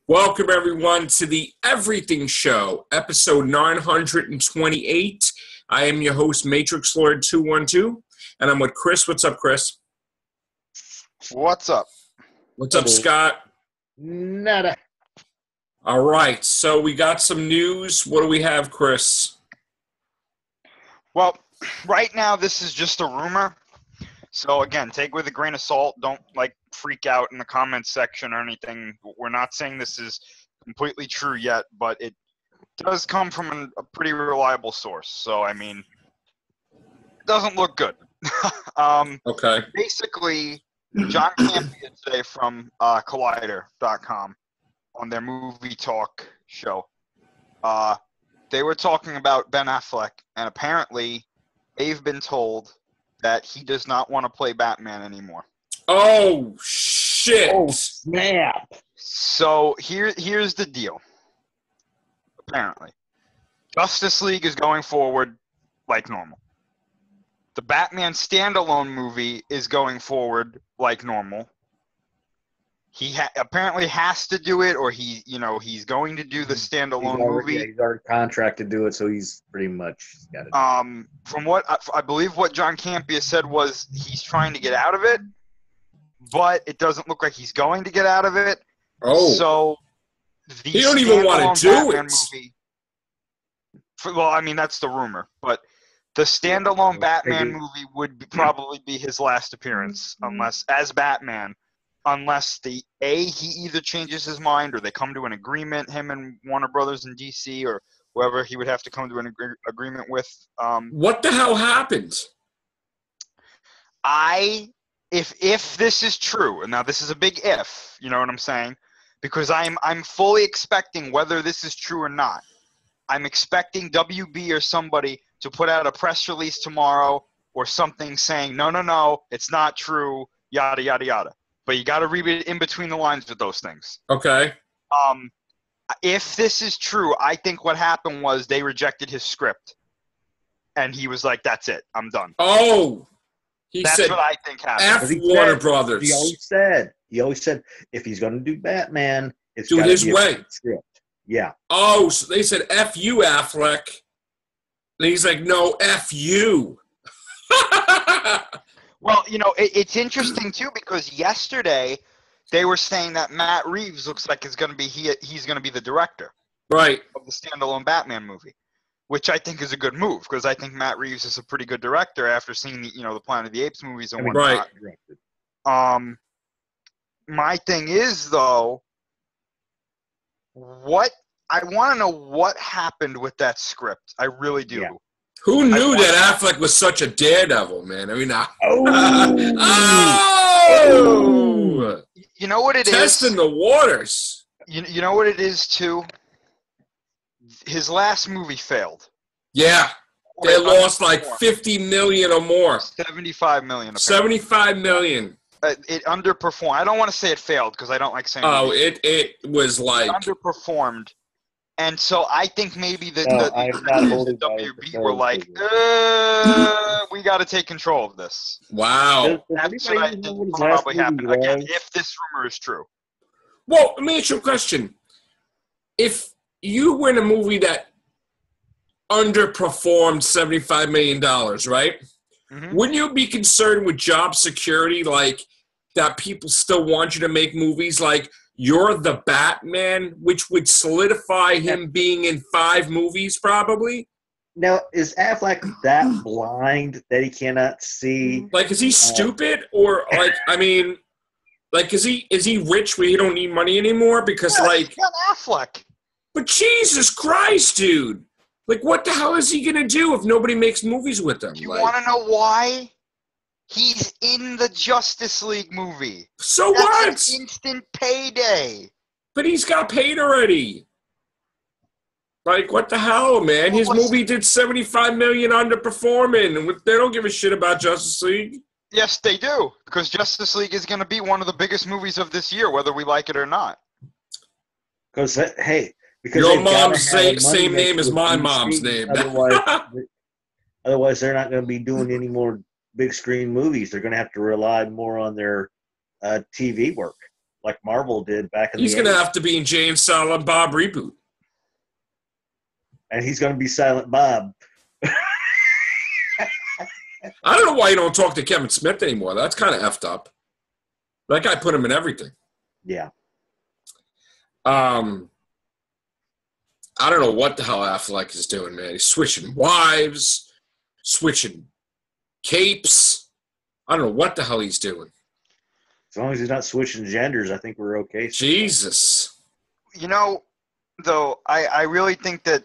Welcome, everyone, to the Everything Show, episode 928. I am your host, Matrix Lord 212, and I'm with Chris. What's up, Chris? What's up? What's up, Scott? Nada. All right, so we got some news. What do we have, Chris? Well, right now this is just a rumor. So again, take it with a grain of salt. Don't freak out in the comments section or anything. We're not saying this is completely true yet, but it does come from a pretty reliable source. So I mean, it doesn't look good. Okay. Basically, John Campia today from Collider.com on their movie talk show. They were talking about Ben Affleck, and apparently they've been told that he does not want to play Batman anymore. Oh, shit. Oh, snap. So here's the deal. Apparently, Justice League is going forward like normal. The Batman standalone movie is going forward like normal. He apparently has to do it, or he's going to do the standalone movie. Yeah, he's already contracted to do it, so he's pretty much got it. From what I believe, what John Campia said was he's trying to get out of it, but it doesn't look like he's going to get out of it. Oh. So He don't even want to do Batman it. Movie, that's the rumor, but the standalone Batman movie would probably be his last appearance, as Batman. Unless he either changes his mind or they come to an agreement, him and Warner Brothers in DC or whoever he would have to come to an agreement with. What the hell happened? If this is true, and now this is a big if, you know what I'm saying? Because I'm fully expecting, whether this is true or not, I'm expecting WB or somebody to put out a press release tomorrow or something saying, no, it's not true, yada, yada, yada. But you got to read it in between the lines with those things. Okay. If this is true, I think what happened was they rejected his script. And he was like, that's it. I'm done. Oh. That's what I think happened. Warner Brothers. He always said, if he's going to do Batman, it's do it his way. Script. Yeah. Oh, so they said, F you, Affleck. And he's like, no, F you. Well, it's interesting, too, because yesterday they were saying that Matt Reeves looks like he's going to be the director. Right. Of the standalone Batman movie, which I think is a good move because I think Matt Reeves is a pretty good director after seeing the Planet of the Apes movies and whatnot. Right. My thing is, though, I want to know what happened with that script. I really do. Yeah. Who knew that Affleck was such a daredevil, man? I mean, oh! You know what it is? Testing the waters. You know what it is, too? His last movie failed. Yeah. They lost like $50 million or more. $75 million. Apparently. $75 million. It underperformed. I don't want to say it failed because I don't like saying it was like... It underperformed. And so I think maybe the WB were like, we got to take control of this. Wow. That's what I think probably happened. Again, if this rumor is true. Well, let me ask you a question. If you were in a movie that underperformed $75 million, right? Mm-hmm. Wouldn't you be concerned with job security, like that people still want you to make movies like You're the Batman, which would solidify him being in 5 movies probably? Now, is Affleck that blind that he cannot see? Like, is he stupid? Or, is he rich where he don't need money anymore? Because, he's got Affleck. But Jesus Christ, dude. Like, what the hell is he going to do if nobody makes movies with him? You want to know why? He's in the Justice League movie. So That's an instant payday. But he's got paid already. Like, what the hell, man? His movie did $75 million underperforming. They don't give a shit about Justice League. Yes, they do. Because Justice League is going to be one of the biggest movies of this year, whether we like it or not. Because, hey... Because your mom's same name as my mom's name. Otherwise, they're not going to be doing any more big screen movies. They're going to have to rely more on their TV work. like Marvel did back in the 80s. He's going to have to be in Jay and Silent Bob reboot. And he's going to be Silent Bob. I don't know why you don't talk to Kevin Smith anymore. That's kind of effed up. That guy put him in everything. Yeah. I don't know what the hell Affleck is doing, man. He's switching wives, switching capes. I don't know what the hell he's doing. As long as he's not switching genders, I think we're okay. Jesus. You know, though, I really think that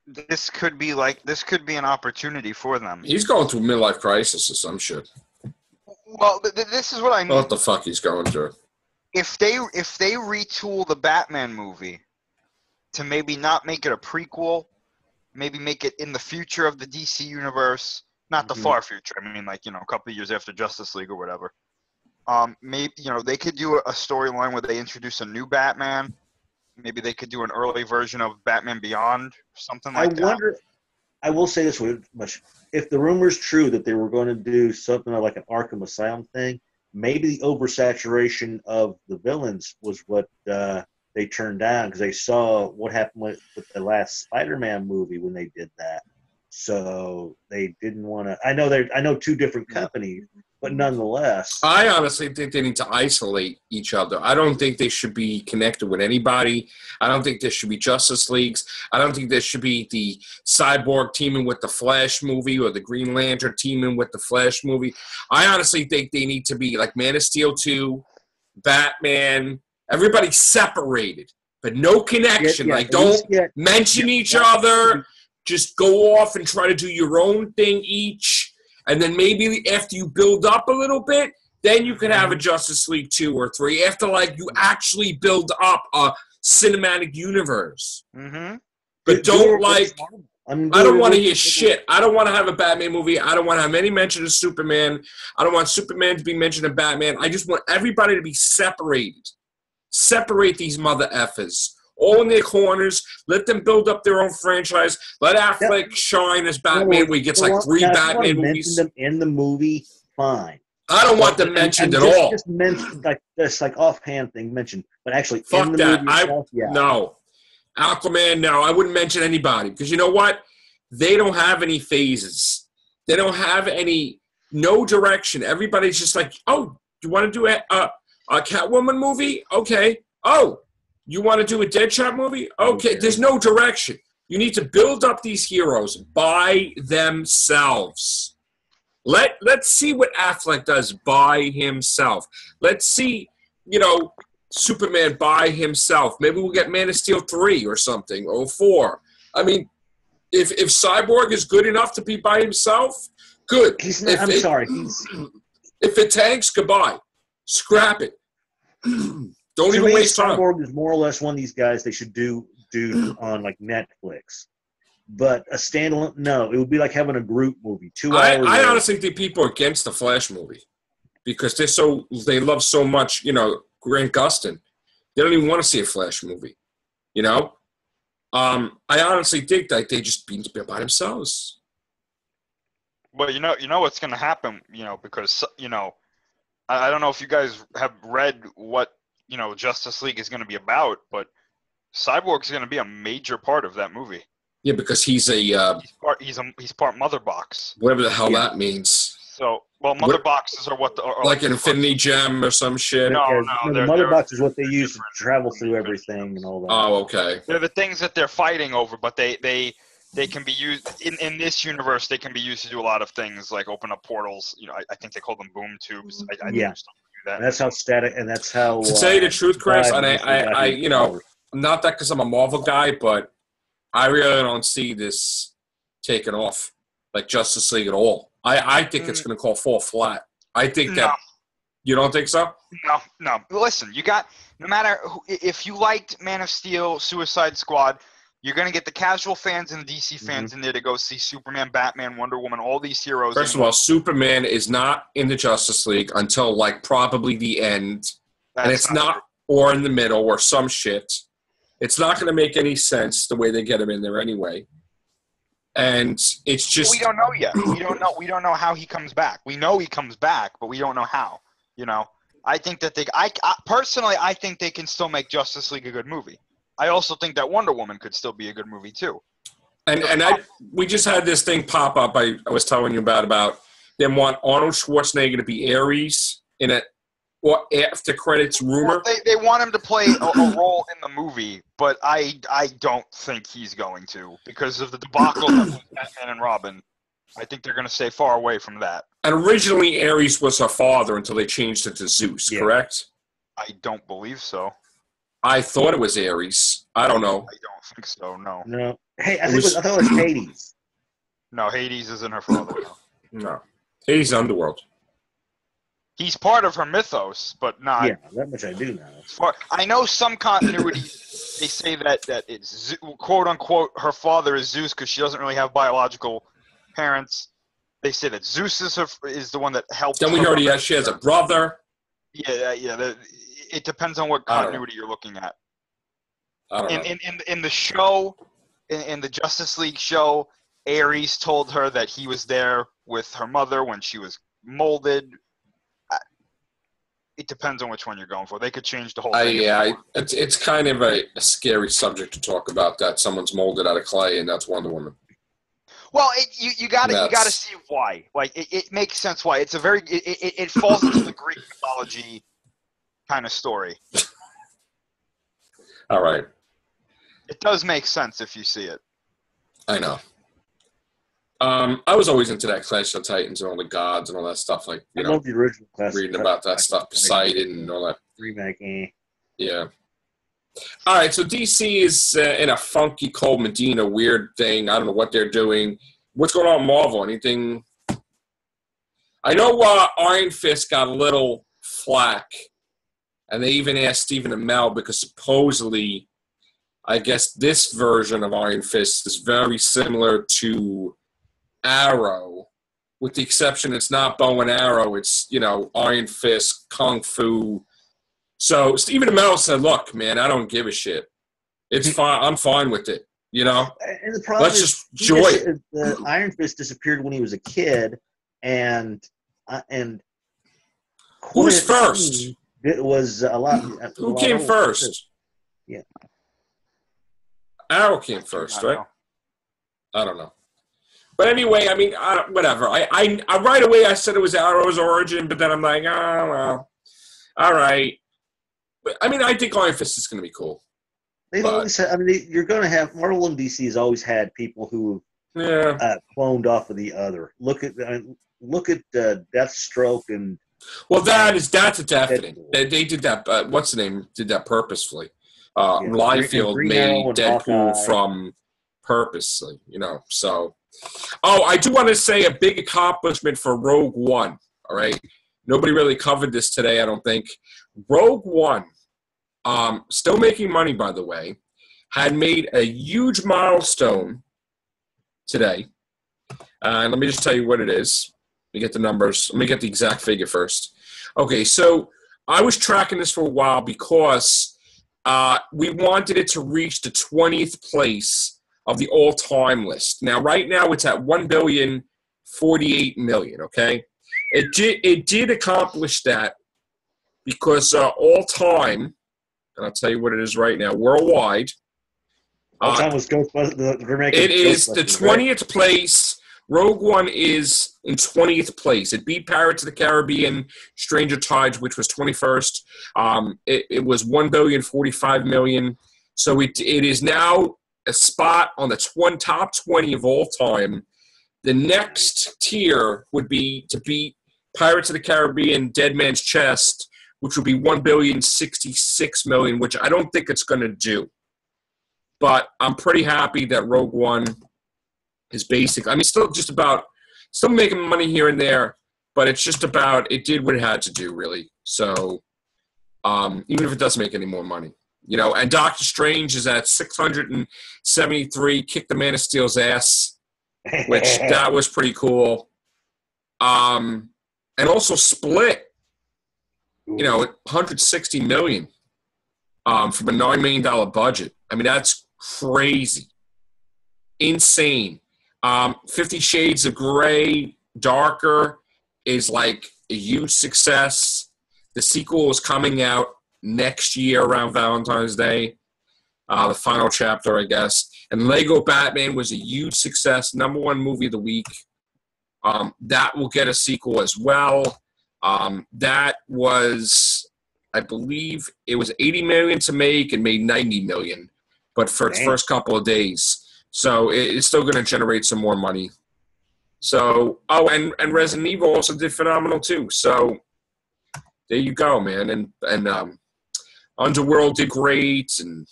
this could be an opportunity for them. He's going through a midlife crisis or some shit. Well, this is what I mean. What the fuck he's going through? If they retool the Batman movie to maybe not make it a prequel, maybe make it in the future of the DC universe, not the far future. I mean, like, you know, a couple of years after Justice League or whatever. Maybe, you know, they could do a storyline where they introduce a new Batman. Maybe they could do an early version of Batman Beyond, something like that. I will say this much. If the rumor's true that they were going to do something like an Arkham Asylum thing, maybe the oversaturation of the villains was what they turned down because they saw what happened with the last Spider-Man movie when they did that. So they didn't want to. I know two different companies, but nonetheless, I honestly think they need to isolate each other. I don't think they should be connected with anybody. I don't think there should be Justice Leagues. I don't think there should be the Cyborg teaming with the Flash movie or the Green Lantern teaming with the Flash movie. I honestly think they need to be like Man of Steel 2, Batman, everybody separated, but no connection. Don't mention each other. Just go off and try to do your own thing each. And then maybe after you build up a little bit, then you could have a Justice League 2 or 3. After, like, you actually build up a cinematic universe. Mm-hmm. But don't, like, I don't want to hear shit. I don't want to have a Batman movie. I don't want to have any mention of Superman. I don't want Superman to be mentioned of Batman. I just want everybody to be separated. Separate these mother effers. All in their corners. Let them build up their own franchise. Let Affleck shine as Batman where he gets like 3 Batman movies. Them in the movie, fine. I don't want them mentioned at all. Just mentioned like this, like offhand thing mentioned, but actually fuck in the that. movie itself, No, Aquaman. No, I wouldn't mention anybody because you know what? They don't have any phases. They don't have no direction. Everybody's just like, oh, you want to do a Catwoman movie? Okay. Oh. You want to do a Deadshot movie? Okay, there's no direction. You need to build up these heroes by themselves. Let's see what Affleck does by himself. Let's see, Superman by himself. Maybe we'll get Man of Steel 3 or something, or 4. I mean, if Cyborg is good enough to be by himself, good. He's not, sorry. If it tanks, goodbye. Scrap it. Don't even waste time. Cyborg is more or less one of these guys they should do on like Netflix. But a standalone, no. It would be like having a group movie, 2 hours. I honestly think people are against the Flash movie because they love so much, Grant Gustin. They don't even want to see a Flash movie, I honestly think that they just be by themselves. Well, you know what's going to happen, because I don't know if you guys have read what Justice League is going to be about, but Cyborg's going to be a major part of that movie. Yeah, because he's he's part Mother Box. Whatever the hell that means. So, Mother Boxes are what are like an Infinity Gem or some shit. No, the Mother Box is what they use to travel through everything and all that. Oh, okay. They're the things that they're fighting over, but they can be used in this universe. They can be used to do a lot of things, like open up portals. I think they call them boom tubes. And that's how static, and that's how. To tell you the truth, Chris, and I not that because I'm a Marvel guy, but I really don't see this taking off like Justice League at all. I think it's going to fall flat. I think that you don't think so. No. Listen, you got no matter if you liked Man of Steel, Suicide Squad. You're going to get the casual fans and the DC fans in there to go see Superman, Batman, Wonder Woman, all these heroes. First of all, Superman is not in the Justice League until, like, probably the end. And it's not or in the middle or some shit. It's not going to make any sense the way they get him in there anyway. And it's just... We don't know yet. We don't know how he comes back. We know he comes back, but we don't know how, I think that I personally, I think they can still make Justice League a good movie. I also think that Wonder Woman could still be a good movie too. We just had this thing pop up. I was telling you about them want Arnold Schwarzenegger to be Ares in a after credits rumor. Well, they want him to play a role in the movie, but I don't think he's going to because of the debacle of Batman and Robin. I think they're going to stay far away from that. And originally, Ares was her father until they changed it to Zeus, correct? I don't believe so. I thought it was Ares. I don't know. I don't think so, no. No. Hey, I thought it was Hades. No, Hades isn't her father. No. Hades Underworld. He's part of her mythos, but not. Yeah, that much I do know. I know some continuity. They say that it's quote unquote her father is Zeus because she doesn't really have biological parents. They say that Zeus is the one that helped. Then we heard she has a brother. Yeah. It depends on what continuity you're looking at. I don't know. In the show, in the Justice League show, Ares told her that he was there with her mother when she was molded. It depends on which one you're going for. They could change the whole thing. It's kind of a scary subject to talk about that someone's molded out of clay and that's Wonder Woman. Well, you got to see why. Like it makes sense why. It's a very it falls into the Greek mythology kind of story. All right. It does make sense if you see it. I know. I was always into that Clash of Titans and all the gods and all that stuff. Like I love the original Clash. Reading about that stuff, Poseidon and all that. Remake. Yeah. All right, so DC is in a funky Cold Medina weird thing. I don't know what they're doing. What's going on with Marvel? Anything? I know Iron Fist got a little flack, and they even asked Stephen Amell because supposedly, I guess this version of Iron Fist is very similar to Arrow, with the exception it's not bow and arrow. It's, Iron Fist, Kung Fu. So Stephen Amell said, look, man, I don't give a shit. It's fine. I'm fine with it, And the problem Let's just enjoy it. The Iron Fist disappeared when he was a kid, and who was first? It was a lot. Who came first? Yeah. Arrow came first, right? I don't know. But anyway, I mean, whatever. I right away I said it was Arrow's origin, but then I'm like, oh, well, all right. But, I mean, I think Iron Fist is going to be cool. They've always had, you're going to have, Marvel and DC has always had people who cloned off of the other. Look at Deathstroke and. Well, that's a definite. They did that. What's the name? Did that purposefully. Liefeld made Deadpool from purposely, so. Oh, I do want to say a big accomplishment for Rogue One, all right? Nobody really covered this today, I don't think. Rogue One, still making money, by the way, had made a huge milestone today. And let me just tell you what it is. Let me get the numbers. Let me get the exact figure first. Okay, so I was tracking this for a while because we wanted it to reach the 20th place of the all-time list. Now, right now, it's at $1,048,000,000, okay? It did accomplish that because all-time, and I'll tell you what it is right now, worldwide, all-time was Ghostbusters. It is the 20th place. Rogue One is in 20th place. It beat Pirates of the Caribbean, Stranger Tides, which was 21st. It was $1,045,000,000. So it is now a spot on the top 20 of all time. The next tier would be to beat Pirates of the Caribbean, Dead Man's Chest, which would be $1,066,000,000, which I don't think it's going to do. But I'm pretty happy that Rogue One is basic. I mean, still making money here and there, but it's just about, it did what it had to do, really. So even if it doesn't make any more money. And Doctor Strange is at 673, kicked the Man of Steel's ass, which that was pretty cool. And also Split, $160 million from a $9 million budget. I mean, that's crazy. Insane. 50 Shades of Grey, Darker is like a huge success. The sequel is coming out next year around Valentine's Day. The final chapter, I guess. And Lego Batman was a huge success, #1 movie of the week. That will get a sequel as well. That was, I believe, it was $80 million to make and made $90 million, but for its first couple of days. So it's still going to generate some more money. So, and Resident Evil also did phenomenal too. So there you go, man. And Underworld did great, and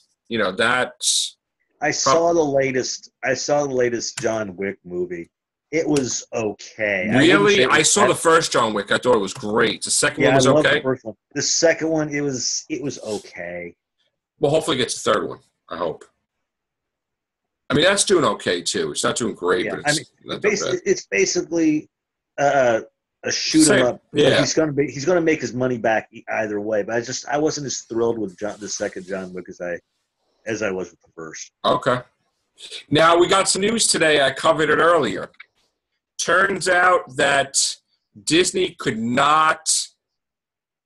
that's. I saw the latest John Wick movie. It was okay. Really? I saw the first John Wick. I thought it was great. The second one was I loved okay. The first one. The second one, it was okay. Well, hopefully it gets the third one. I hope. I mean, that's doing okay too. It's not doing great, but it's basically a shoot 'em up. Yeah. He's gonna make his money back either way. But I wasn't as thrilled with the second John Wick as I was with the first. Okay. Now we got some news today. I covered it earlier. Turns out that Disney could not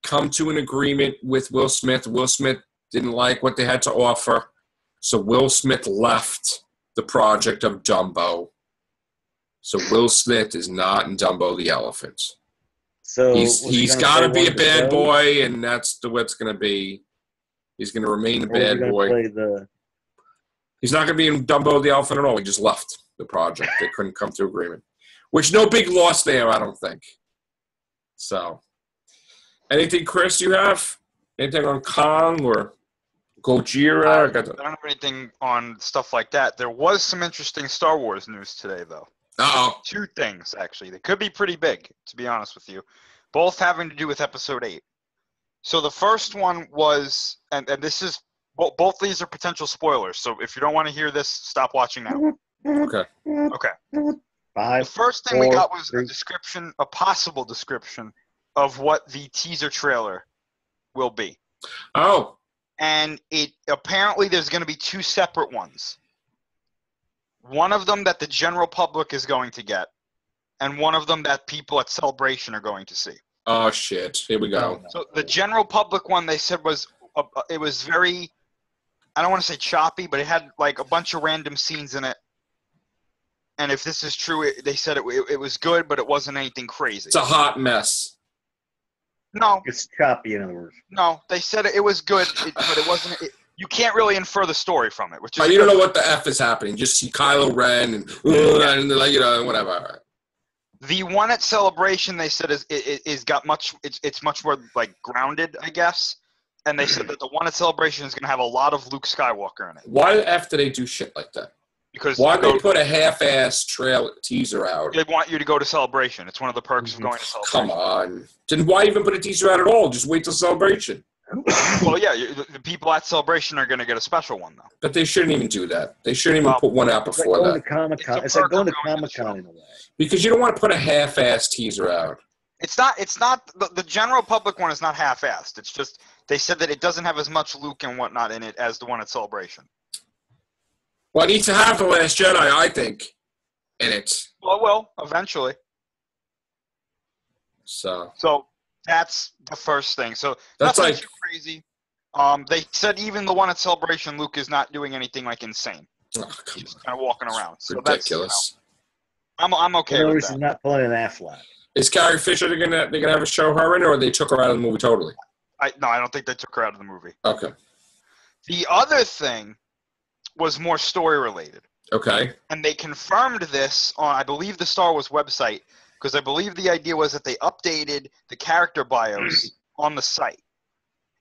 come to an agreement with Will Smith. Will Smith didn't like what they had to offer, so Will Smith left the project of Dumbo. So Will Smith is not in Dumbo the Elephant. So he's got to be a bad boy, and that's the way it's going to be. He's going to remain a bad boy. He's not going to be in Dumbo the Elephant at all. He just left the project. They couldn't come to agreement. Which, no big loss there, I don't think. So, anything, Chris, you have? Anything on Kong or Gojira? I don't have anything on stuff like that. There was some interesting Star Wars news today, though. Uh-oh. 2 things, actually. They could be pretty big, to be honest with you. Both having to do with Episode 8. So the first one was, and this is, both these are potential spoilers. So if you don't want to hear this, stop watching now. Okay. The first thing we got was a possible description of what the teaser trailer will be. Oh. And apparently there's going to be 2 separate ones. One of them that the general public is going to get, and one of them that people at Celebration are going to see. Oh, shit. Here we go. So the general public one, they said it was very, I don't want to say choppy, but it had like a bunch of random scenes in it. And if this is true, they said it was good, but it wasn't anything crazy. It's a hot mess. No. It's choppy, in other words. No, they said it was good, but it wasn't. You can't really infer the story from it. Which is you don't know what the F is happening. Just see Kylo Ren and whatever. The one at Celebration, they said is got much. It's much more like grounded, I guess. And they said that the one at Celebration is going to have a lot of Luke Skywalker in it. Why the F do they do shit like that? Because why they put a half-ass teaser out? They want you to go to Celebration. It's one of the perks of going to Celebration. Come on. Then why even put a teaser out at all? Just wait till Celebration. Well, yeah, the people at Celebration are going to get a special one, though. But they shouldn't even do that. They shouldn't even put one out before that. It's like going to Comic-Con in a way. Because you don't want to put a half-ass teaser out. It's not the general public one is not half-assed. It's just they said that it doesn't have as much Luke and whatnot in it as the one at Celebration. Well, it needs to have The Last Jedi, I think, in it. Well, it will, eventually. So that's the first thing. So that's nothing like too crazy. They said even the one at Celebration, Luke is not doing anything like insane. He's just kind of walking around. So ridiculous. That's, I'm okay with that. He's not pulling an Affleck. Is Carrie Fisher they're gonna have a show her in, or they took her out of the movie totally? No, I don't think they took her out of the movie. Okay. The other thing was more story related. Okay. And they confirmed this on, I believe, the Star Wars website, because I believe the idea was that they updated the character bios on the site.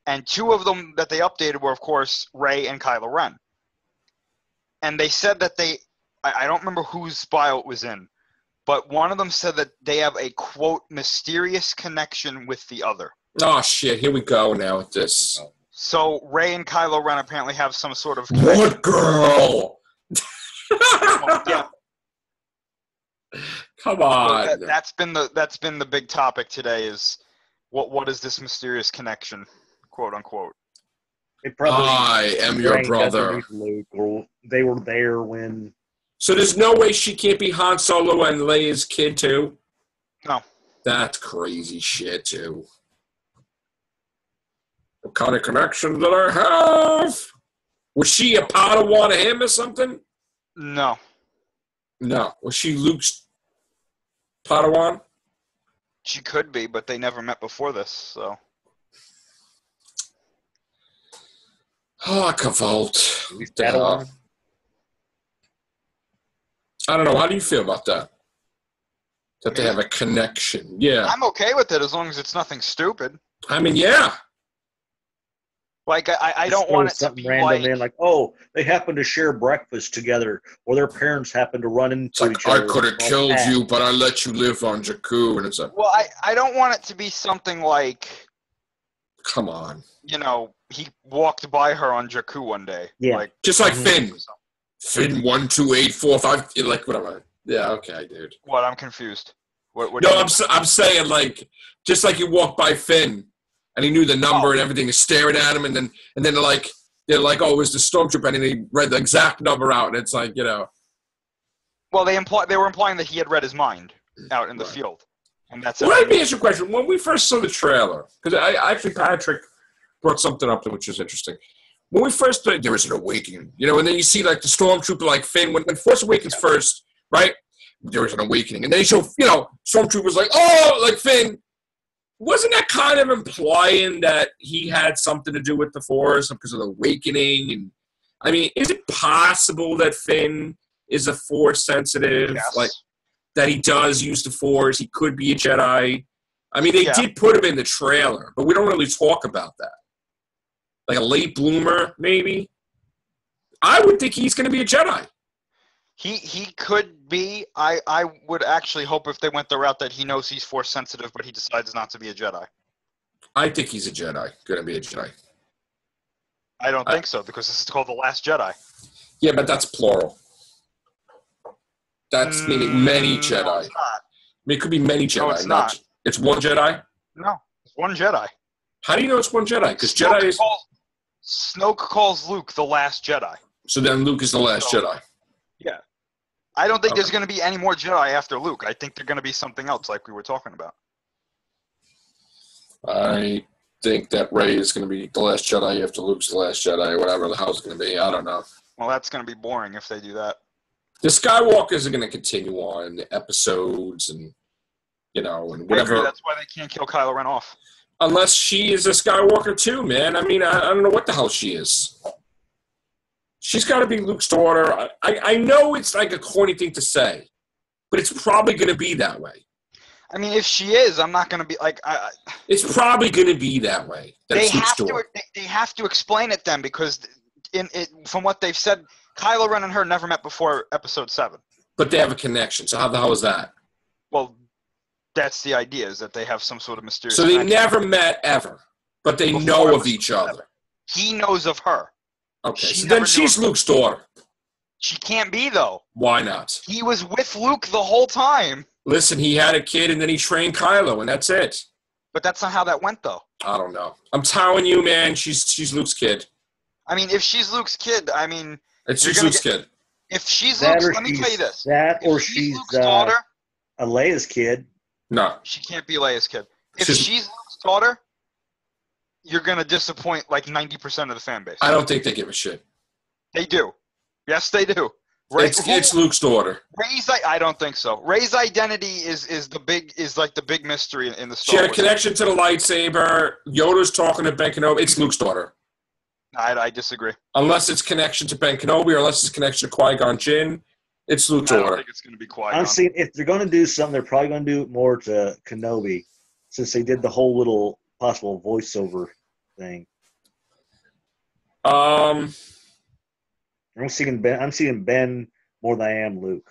And 2 of them that they updated were, of course, Rey and Kylo Ren. And they said that I don't remember whose bio it was in, but one of them said that they have a, quote, mysterious connection with the other. Oh, shit. Here we go now with this. So Rey and Kylo Ren apparently have some sort of connection. What girl? Yeah. Come on. So that's been the big topic today is what is this mysterious connection, quote unquote. I am your brother. They were there when. So there's no way she can't be Han Solo and Leia's kid too? No. That's crazy shit too. What kind of connection did I have? Was she a Padawan of him or something? No. No. Was she Luke's Padawan? She could be, but they never met before this, so. Oh, Kavolt. Padawan? I don't know. How do you feel about that? That they Me? have a connection. Yeah. I'm okay with it as long as it's nothing stupid. I mean, yeah. Like, I don't want it to be random like, oh, they happen to share breakfast together, or their parents happen to run into It's like, each other. I could have killed you, but I let you live on Jakku. And it's like, well, I don't want it to be something like, come on. you know, he walked by her on Jakku one day. Yeah. Like, Just like Finn. Finn 1, 2, 8, 4, 5. Like, whatever. Yeah, okay, dude. What? I'm confused. What No, I'm saying, like, just like you walked by Finn, and he knew the number and everything, is staring at him, and then they're like, oh, it was the stormtrooper, and he read the exact number out, and it's like, you know. Well, they were implying that he had read his mind out in the field, and that's. Well, let me ask you a question. When we first saw the trailer, because Patrick brought something up which was interesting. When we first played, there was an awakening, you know, and then you see like the stormtrooper, like Finn, when Force Awakens first, right? There was an awakening, and then they show, you know, stormtroopers like, oh, like Finn. Wasn't that kind of implying that he had something to do with the Force because of the awakening? And I mean, is it possible that Finn is a Force sensitive? Yes. Like that he does use the Force? He could be a Jedi. I mean, they did put him in the trailer, but we don't really talk about that. Like a late bloomer, maybe. I would think he's going to be a Jedi. He could be. I would actually hope if they went the route that he knows he's Force sensitive, but he decides not to be a Jedi. I think he's a Jedi. Going to be a Jedi. I don't think so, because this is called The Last Jedi. Yeah, but that's plural. That's meaning many Jedi. No, it's not. I mean, it could be many Jedi. No, it's not. It's one Jedi? No, it's one Jedi. How do you know it's one Jedi? Because Jedi is... Snoke calls Luke the Last Jedi. So then Luke is the last Jedi. Yeah. I don't think there's going to be any more Jedi after Luke. I think they're going to be something else like we were talking about. I think that Rey is going to be the last Jedi after Luke's the last Jedi, or whatever the hell it's going to be. I don't know. Well, that's going to be boring if they do that. The Skywalkers are going to continue on the episodes and, you know, and whatever. That's why they can't kill Kylo Ren off. Unless she is a Skywalker too, man. I mean, I don't know what the hell she is. She's got to be Luke's daughter. I know it's like a corny thing to say, but it's probably going to be that way. I mean, if she is, I'm not going to be like... It's probably going to be that way. They have to explain it then, because from what they've said, Kylo Ren and her never met before Episode 7. But they have a connection, so how the hell is that? Well, that's the idea, is that they have some sort of mysterious So they connection. never met ever, but they know of each other. He knows of her. Okay, so then she's Luke's daughter. She can't be, though. Why not? He was with Luke the whole time. Listen, he had a kid, and then he trained Kylo, and that's it. But that's not how that went, though. I don't know. I'm telling you, man, she's Luke's kid. I mean, if she's Luke's kid, I mean... She's Luke's kid. If she's Luke's... Let me tell you this. That, or she's Luke's daughter... a Leia's kid. No. She can't be Leia's kid. If she's Luke's daughter, you're going to disappoint like 90% of the fan base. I don't think they give a shit. They do. Yes, they do. It's Luke's daughter. I don't think so. Rey's identity is like the big mystery in the Star She had a Wars. connection to the lightsaber. Yoda's talking to Ben Kenobi. It's Luke's daughter. I disagree. Unless it's connection to Ben Kenobi, or unless it's connection to Qui-Gon Jinn, it's Luke's daughter. I don't think it's going to be Qui-Gon. I'm seeing if they're going to do something, they're probably going to do it more to Kenobi, since they did the whole little possible voiceover thing. I'm seeing Ben more than I am Luke.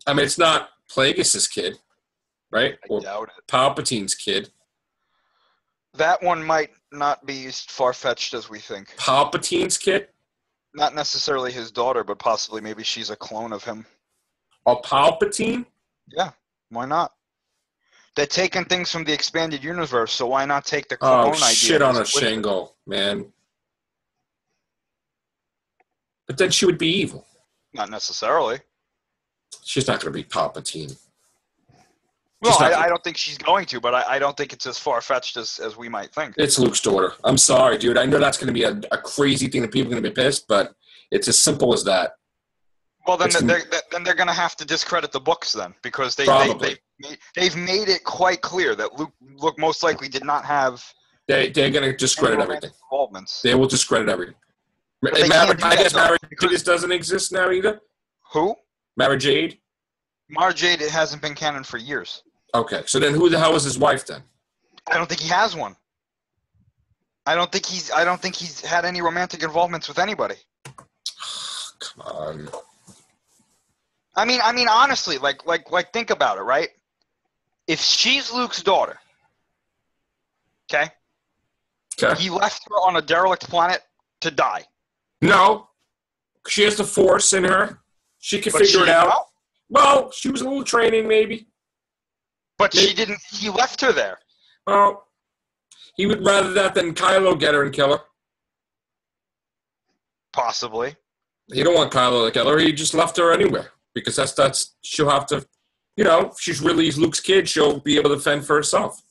I mean, it's not Plagueis' kid, right? I doubt it. Palpatine's kid. That one might not be as far-fetched as we think. Palpatine's kid? Not necessarily his daughter, but possibly maybe she's a clone of him. A Palpatine? Yeah, why not? They're taking things from the expanded universe, so why not take the clone idea? Oh, shit on a shingle, man. But then she would be evil. Not necessarily. She's not going to be Palpatine. Well, I don't think she's going to, but I don't think it's as far-fetched as we might think. It's Luke's daughter. I'm sorry, dude. I know that's going to be a crazy thing that people are going to be pissed, but it's as simple as that. Well, then they're going to have to discredit the books then, because they've made it quite clear that Luke most likely did not have. They're going to discredit everything. Involvements. They will discredit everything. I guess Mara Jade doesn't exist now either. Who? Mara Jade. Mara Jade, it hasn't been canon for years. Okay, so then who the hell was his wife then? I don't think he has one. I don't think he's had any romantic involvements with anybody. Come on. I mean, honestly, like, think about it, right? If she's Luke's daughter, okay, he left her on a derelict planet to die. No, she has the Force in her. She can figure it out. Know? Well, she was a little training, maybe. But she didn't. He left her there. Well, he would rather that than Kylo get her and kill her. Possibly. He don't want Kylo to kill her. He just left her anywhere because that's she'll have to, if she's really Luke's kid, she'll be able to fend for herself.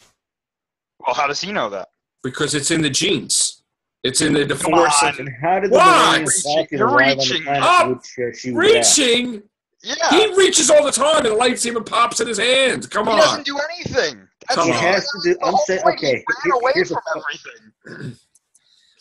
Well, how does he know that? Because it's in the genes. It's in the Force. And how did the You're reaching up. Reaching. Yeah. He reaches all the time, and the lightsaber pops in his hand. Come on. He doesn't do anything. He has to do. I'm saying, okay. He ran away from everything.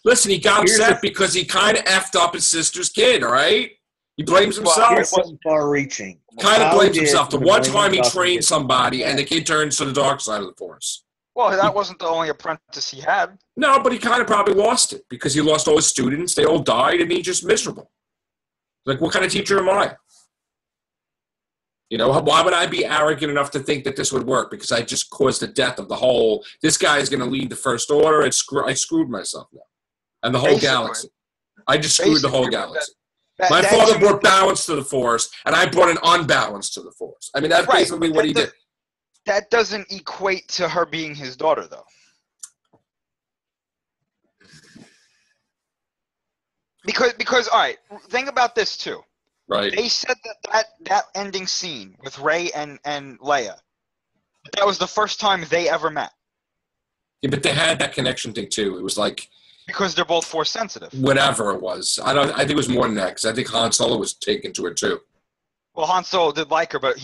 Listen, he got upset because he kind of effed up his sister's kid, all right? He blames himself. Here's something far-reaching. Kind of blames himself. The one time he trained somebody, and the kid turns to the dark side of the Force. Well, that wasn't the only apprentice he had. No, but he kind of probably lost it because he lost all his students. They all died, and he's just miserable. Like, what kind of teacher am I? Why would I be arrogant enough to think that this would work? Because I just caused the death of the whole, this guy is going to lead the First Order. I screwed myself now. And the whole galaxy. I just screwed the whole galaxy. My father brought balance to the Force, and I brought an unbalance to the Force. I mean, that's basically what he did. That doesn't equate to her being his daughter, though. Because all right, think about this, too. Right. They said that ending scene with Rey and Leia, that was the first time they ever met. Yeah, but they had that connection thing too. It was like because they're both Force sensitive. Whatever it was, I think it was more than that because I think Han Solo was taken to it too. Well, Han Solo did like her, but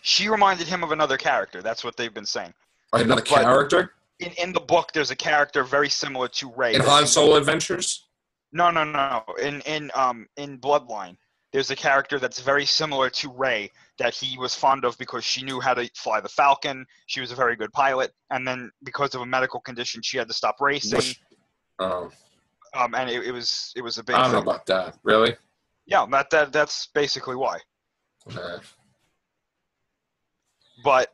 she reminded him of another character. That's what they've been saying. Another character? In the book, there's a character very similar to Rey. In Han Solo Adventures? No. In Bloodline, there's a character that's very similar to Rey that he was fond of because she knew how to fly the Falcon. She was a very good pilot, and then because of a medical condition, she had to stop racing. Oh. And it was a big. I don't know about that. Really? Yeah, that's basically why. Okay. But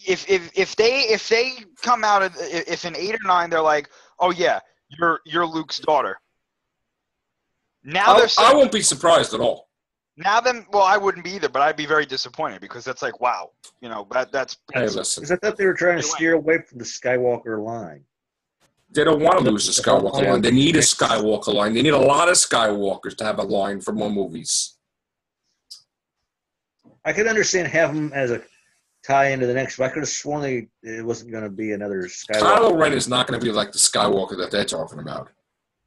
if they come out if in 8 or 9 they're like, oh yeah, you're Luke's daughter. Now I won't be surprised at all. Now then, well, I wouldn't be either, but I'd be very disappointed because that's like, wow, that's. Hey, listen. Because I thought they were trying to steer away from the Skywalker line. They don't want to lose the Skywalker line. They need a Skywalker line. They need a lot of Skywalkers to have a line for more movies. I could understand having them as a tie into the next, but I could have sworn it wasn't going to be another Skywalker. Kylo Ren is not going to be like the Skywalker that they're talking about.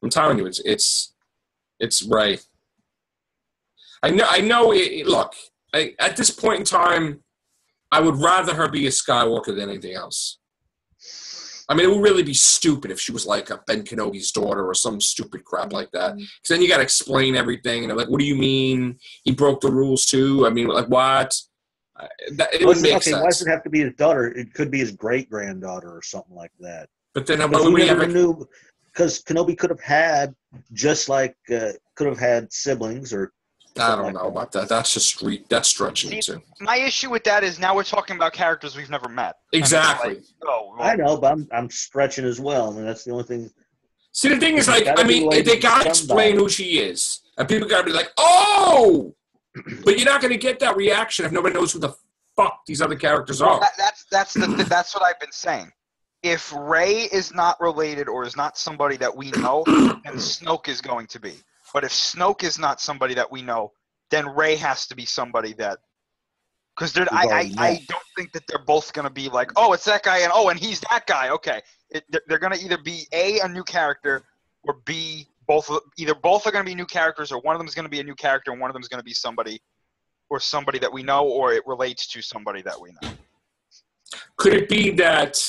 I'm telling you, it's Rey. I know. Look, at this point in time, I would rather her be a Skywalker than anything else. I mean, it would really be stupid if she was like a Ben Kenobi's daughter or some stupid crap like that. Because then you got to explain everything. And like, what do you mean? He broke the rules too? I mean, like, what? It would make sense. Why does it have to be his daughter? It could be his great-granddaughter or something like that. But then why would we ever knew? Because Kenobi could have had, just like, could have had siblings or I don't know about that. That's just that's stretching it too. My issue with that is now we're talking about characters we've never met. Exactly. Like, well, I know, but I'm stretching as well. I mean, that's the only thing. See, the thing is, like, I mean, they got to explain who she is. And people got to be like, oh! But you're not going to get that reaction if nobody knows who the fuck these other characters are. That's what I've been saying. If Rey is not related or is not somebody that we know, then Snoke is going to be. But if Snoke is not somebody that we know, then Rey has to be somebody that Because I don't think that they're both going to be like, oh, it's that guy, and he's that guy. Okay, they're going to either be a new character, or B, both are going to be new characters, or one of them is going to be a new character, and one of them is going to be somebody that we know, or it relates to somebody that we know. Could it be that?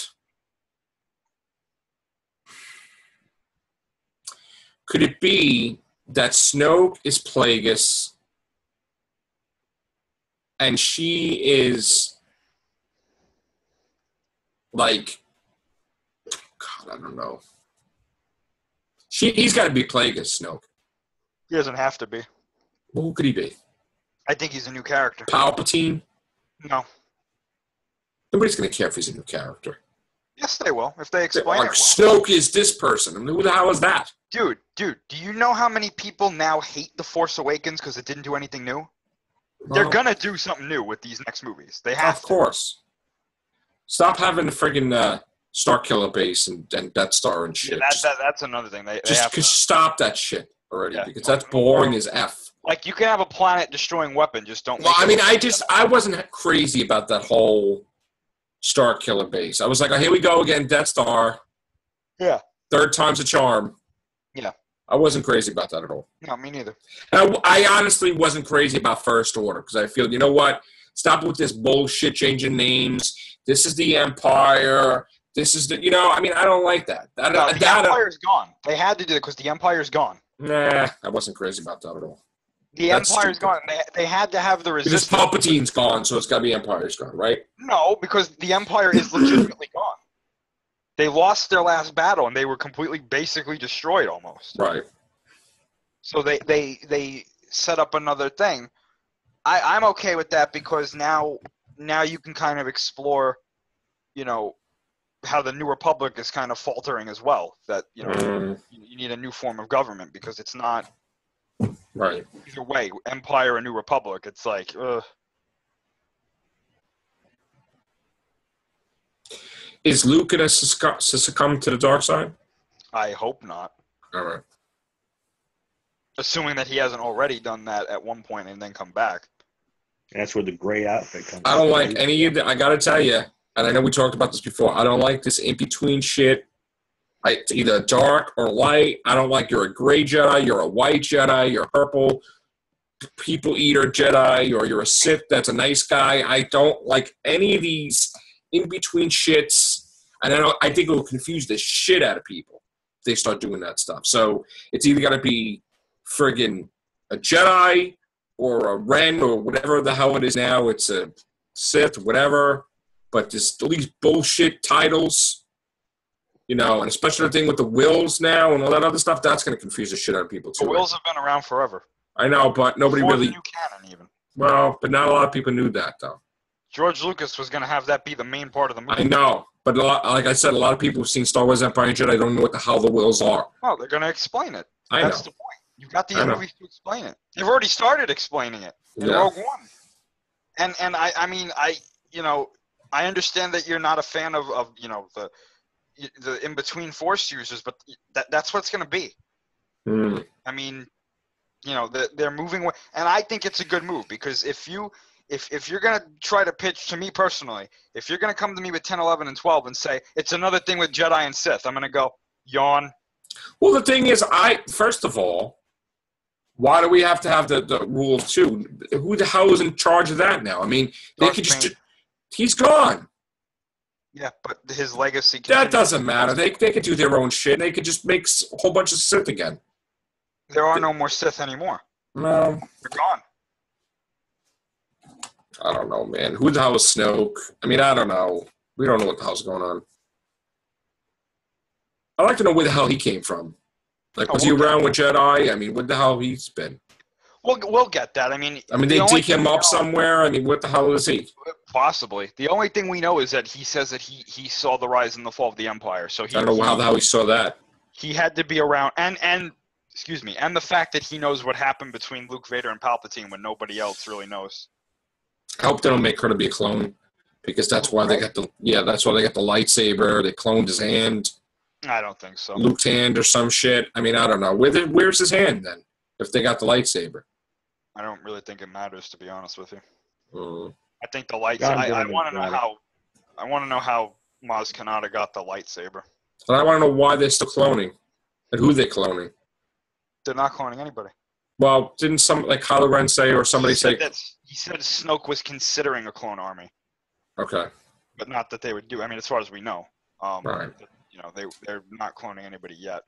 Could it be that Snoke is Plagueis, and she is like, God, I don't know. He's got to be Plagueis, Snoke. He doesn't have to be. Well, who could he be? I think he's a new character. Palpatine? No. Nobody's going to care if he's a new character. Yes, they will, if they explain it well. Snoke is this person. I mean, who the hell is that? Dude, do you know how many people now hate The Force Awakens because it didn't do anything new? They're going to do something new with these next movies. They have to. Of course. Stop having the friggin' Starkiller base and Death Star and shit. Yeah, that's another thing. They have to stop that shit already, because that's boring as F. Like, you can have a planet-destroying weapon, just don't. Well, I mean, I wasn't crazy about that whole Starkiller base. I was like, oh, here we go again, Death Star. Yeah. Third time's a charm. Yeah. I wasn't crazy about that at all. No, me neither. I honestly wasn't crazy about First Order, because I feel, you know what? Stop with this bullshit changing names. This is the Empire. This is the, I mean, I don't like that. The Empire's gone. They had to do it because the Empire's gone. Nah, I wasn't crazy about that at all. The Empire's gone. They had to have the resistance. Because Palpatine's gone, so it's got to be Empire's gone, right? No, because the Empire is legitimately gone. They lost their last battle, and they were basically destroyed almost. Right. So they set up another thing. I'm okay with that because now you can kind of explore, how the New Republic is kind of faltering as well. That you need a new form of government because it's not right. Either way, Empire or New Republic. It's like, ugh. Is Luke going to succumb to the dark side? I hope not. All right. Assuming that he hasn't already done that at one point and then come back. That's where the gray outfit comes. I don't like any of that. I got to tell you, and I know we talked about this before, I don't like this in-between shit. It's either dark or light. I don't like you're a gray Jedi, you're a white Jedi, you're a purple people eater Jedi, or you're a Sith that's a nice guy. I don't like any of these in-between shits. And I think it will confuse the shit out of people if they start doing that stuff. So it's either got to be friggin' a Jedi or a Ren or whatever the hell it is now. It's a Sith, whatever. But just all these bullshit titles, and especially the thing with the wills now and all that other stuff, that's going to confuse the shit out of people too. The wills have been around forever. I know, but nobody Before really. The new canon, even. Well, but not a lot of people knew that, though. George Lucas was going to have that be the main part of the movie. I know, but like I said, a lot of people who've seen Star Wars Empire and Jedi don't know what the hell the wills are. Oh, they're going to explain it. That's the point. You got the movies to explain it. They've already started explaining it in Rogue One. And I mean, I understand that you're not a fan of the in-between Force users, but that's what it's going to be. Mm. I mean, they're moving away, and I think it's a good move because if you're going to try to pitch to me personally, if you're going to come to me with 10, 11, and 12 and say it's another thing with Jedi and Sith, I'm going to go, yawn. Well, the thing is, first of all, why do we have to have the rule of two? Who the hell is in charge of that now? I mean, they could just he's gone. Yeah, but his legacy. That doesn't matter. They could do their own shit. They could just make a whole bunch of Sith again. There are no more Sith anymore. No. They're gone. I don't know, man. Who the hell is Snoke? I mean, I don't know. We don't know what the hell's going on. I'd like to know where the hell he came from. Like, was he around with Jedi? I mean, what the hell he's been? We'll get that. I mean, they dig him up somewhere. I mean, what the hell is he? Possibly. The only thing we know is that he says that he saw the rise and the fall of the Empire. So I don't know how the hell he saw that. He had to be around, and excuse me, and the fact that he knows what happened between Luke, Vader, and Palpatine when nobody else really knows. I hope they don't make her to be a clone, because that's why they got the lightsaber. They cloned his hand. I don't think so. Luke's hand or some shit. I mean, I don't know. Where's his hand then? If they got the lightsaber, I don't really think it matters, to be honest with you. I think the lights. John I Goodman want to know got it. how. I want to know how Maz Kanata got the lightsaber. And I want to know why they're still cloning and who they're cloning. They're not cloning anybody. Well, didn't some like Kylo Ren say or somebody say? He said Snoke was considering a clone army, Okay. but not that they would do. I mean, as far as we know, Right. you know, they're not cloning anybody yet.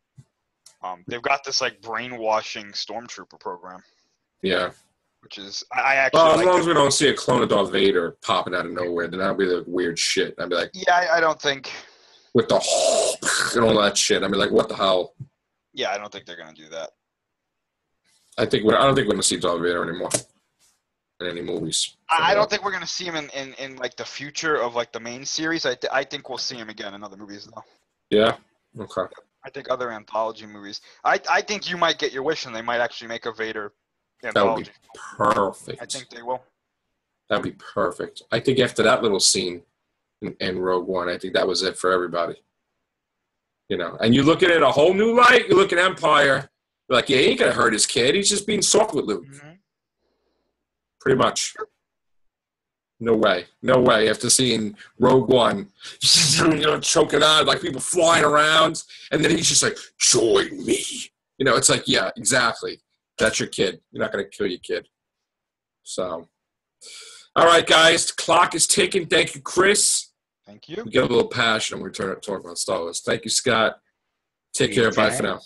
They've got this like brainwashing stormtrooper program, Yeah. which is I actually. Well, as like long as we don't see a clone of Darth Vader popping out of nowhere, then that'll be the weird shit. I'd be like, Yeah, I don't think. with the and all that shit. I'd be like, what the hell? Yeah, I don't think they're gonna do that. I don't think we're gonna see Darth Vader anymore in any movies. I don't think we're gonna see him in like the future of like the main series. I think we'll see him again in other movies though. Yeah. Okay. I think other anthology movies. I think you might get your wish and they might actually make a Vader That would anthology. be perfect. I think they will. That'd be perfect. I think after that little scene in Rogue One, I think that was it for everybody. You know, and you look at it a whole new light. You look at Empire, you're like, yeah, he ain't gonna hurt his kid. He's just being soft with Luke. Mm-hmm. Pretty much. No way. No way. After seeing Rogue One, choking on, like people flying around, and then he's just like, join me. You know, it's like, yeah, exactly. That's your kid. You're not going to kill your kid. So, all right, guys. The clock is ticking. Thank you, Chris. Thank you. We get a little passion when we turn to talk about Star Wars. Thank you, Scott. Take care. Bye for now.